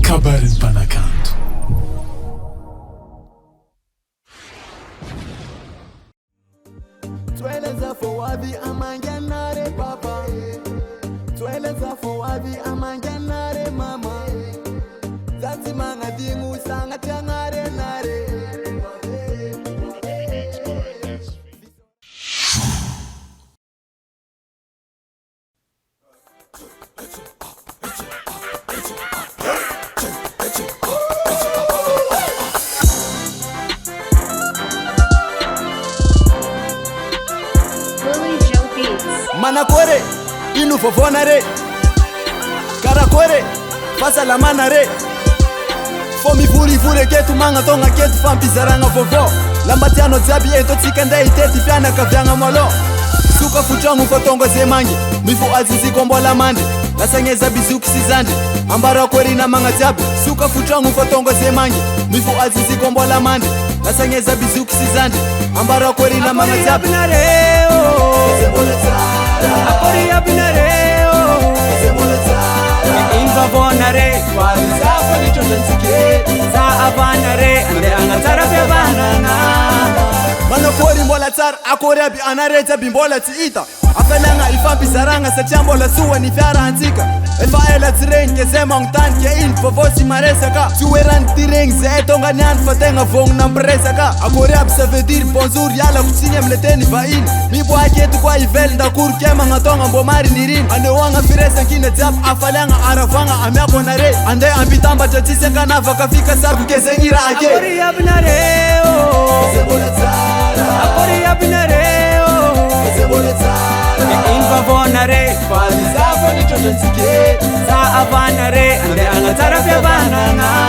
Kabarin Panakanto. Tweleza for wabi amanganare papa. Tweleza for wabi amanganare mama. Zati manga dingu sanga tiangare nare. Manakore, inu fofonare. Karakore, fasa la manare. Fomi furi fure ketu manga tonga ketu fampi zaranga fofo. Lambatiano zabi ento tikanda iteti fiana kavyanga molo. Suka fuchongu fotongo zemangi. Mifu azizi kombola mande. Lasanyeza bizuki sizande. Ambara kweri na manga zabi. Suka fuchongu fotongo zemangi. Mifu azizi kombola mande. Lasanyeza bizuki sizande. Ambara kweri na manga zabi. Akori abinareo Inva bonare Walizapo ni chonjansike Za abanare Ande angatara pya banana Manokori mbola tar Akori abi anareta bimbola tiita Afelanga ifampi zaranga sa chambola suwa ni fiara antika Efa ela tireng ke zema ngtan ke in Favosi maresa ka Tuweran tireng ze etonga nyan fatenga vong na mpresa ka Akori abi sa vedir bonjour yala kutinye mleteni va in Mibo aketu kwa ivel ndakur kema ngatonga mbomari nirin Ane wanga firesa nkine tap afalanga aravanga amyako nare Ande ambitamba chachise kanava kafika sabu kezengira ake Akori abinareo Akori abinareo Inva bonare Walizapo ni chonjansike Za abanare Ande angatara pya banana